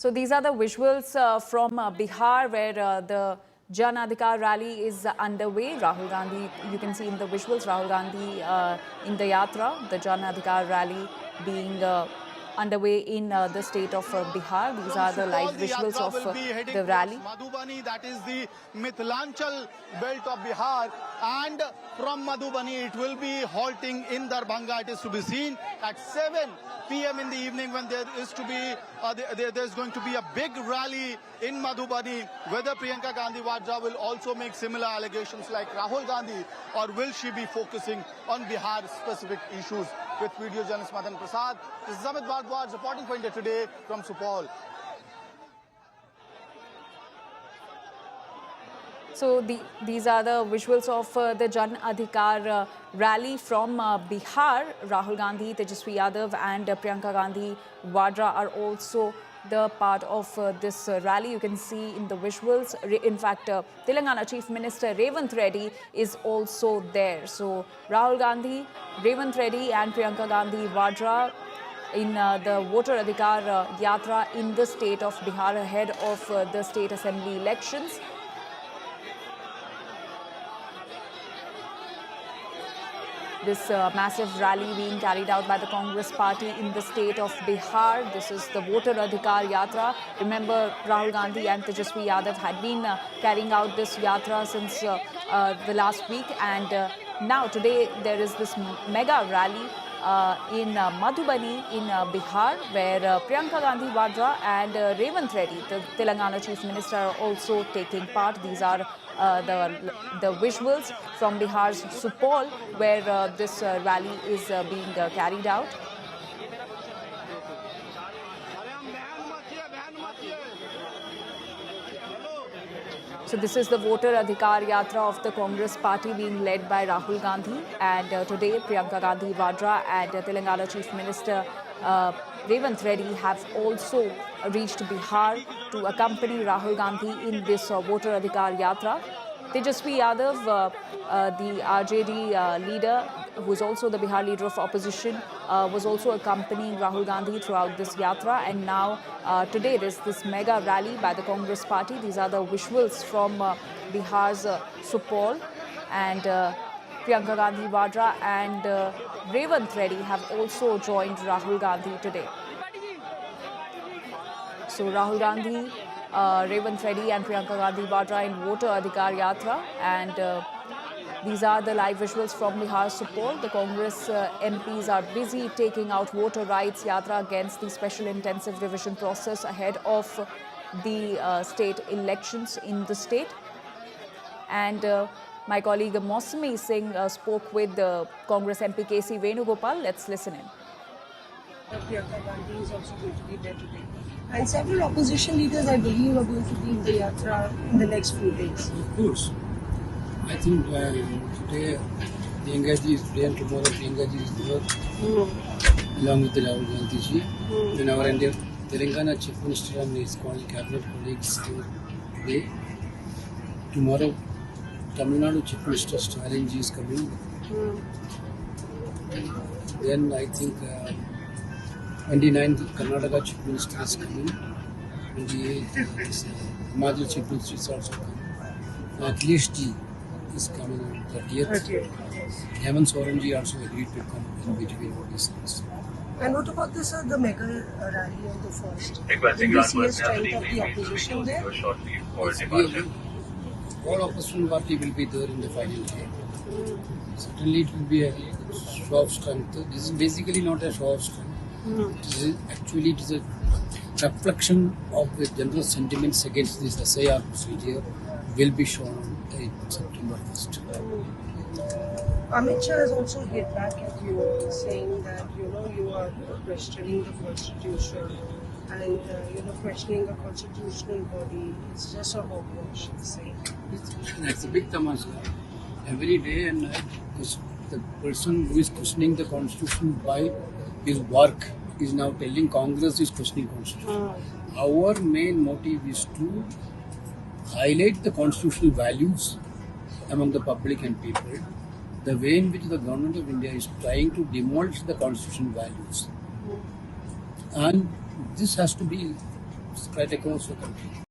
So these are the visuals from Bihar where the Jan Adhikar rally is underway. Rahul Gandhi, you can see in the visuals, Rahul Gandhi in the Yatra, the Jan Adhikar rally being underway in the state of Bihar. These are the live visuals of the rally. Madhubani, that is the Mithilanchal belt of Bihar, and from Madhubani it will be halting in Darbhanga. It is to be seen at 7 p.m. in the evening when there is to be there's going to be a big rally in Madhubani. Whether Priyanka Gandhi Vadra will also make similar allegations like Rahul Gandhi, or will she be focusing on Bihar specific issues? With video journalist Madan Prasad, this is Amit Bhardwaj reporting for India Today from Supaul. So these are the visuals of the Jan Adhikar rally from Bihar. Rahul Gandhi, Tejaswi Yadav and Priyanka Gandhi Vadra are also the part of this rally. You can see in the visuals. In fact, Telangana Chief Minister Revanth Reddy is also there. So Rahul Gandhi, Revanth Reddy and Priyanka Gandhi Vadra in the Voter Adhikar Yatra in the state of Bihar ahead of the state assembly elections. This massive rally being carried out by the Congress party in the state of Bihar. This is the Voter Adhikar Yatra. Remember, Rahul Gandhi and Tejaswi Yadav had been carrying out this yatra since the last week, and now today there is this mega rally in Madhubani in Bihar, where Priyanka Gandhi Vadra and Revanth Reddy, the Telangana Chief Minister, are also taking part. These are the visuals from Bihar's Supaul, where this rally is being carried out. So this is the Voter Adhikar Yatra of the Congress party being led by Rahul Gandhi, and today Priyanka Gandhi Vadra and Telangana Chief Minister Revanth Reddy have also reached Bihar to accompany Rahul Gandhi in this Voter Adhikar Yatra. Tejaswi Yadav, the RJD leader, who is also the Bihar leader of opposition, was also accompanying Rahul Gandhi throughout this yatra. And now today there's this mega rally by the Congress party. These are the visuals from Bihar's Supaul, and Priyanka Gandhi Vadra and Revanth Reddy have also joined Rahul Gandhi today. So Rahul Gandhi, Revanth Reddy and Priyanka Gandhi Vadra in Voter Adhikar Yatra, and these are the live visuals from Bihar Supaul. The Congress MPs are busy taking out voter rights yatra against the special intensive revision process ahead of the state elections in the state. And my colleague Mausami Singh spoke with Congress MP KC Venugopal. Let's listen in. Priyanka Gandhi is also going to be there today. And several opposition leaders, I believe, are going to be in the yatra in the next few days. Of course. I think today Priyanka ji is there, and tomorrow Priyanka ji is there, along with Rahul Gandhi ji. Then our Indian Telangana Chief Minister and his cabinet colleagues today. Tomorrow, Tamil Nadu Chief Minister Stalin ji is coming. Then I think 29th Karnataka Chief Minister is coming. 28th Himachal Chief Minister is also coming. Akhilesh ji is coming on 30th. Hemant Soren ji also agreed to come in between all these things. And what about this, the mega rally on the first? Will we see a strength of the opposition there? All opposition party will be there in the final day. Certainly it will be a show of strength. This is basically not a show of strength. It is a reflection of the general sentiments against this SIR procedure will be shown on September 1st. Amit Shah has also hit back at you, saying that you are questioning the constitution and questioning a constitutional body. It's just a hogwash, he's saying. That's a big tamasha. Every day and night, the person who is questioning the constitution by his work is now telling Congress is questioning constitution. Our main motive is to highlight the constitutional values among the public and people, the way in which the government of India is trying to demolish the constitutional values. And this has to be right across the country.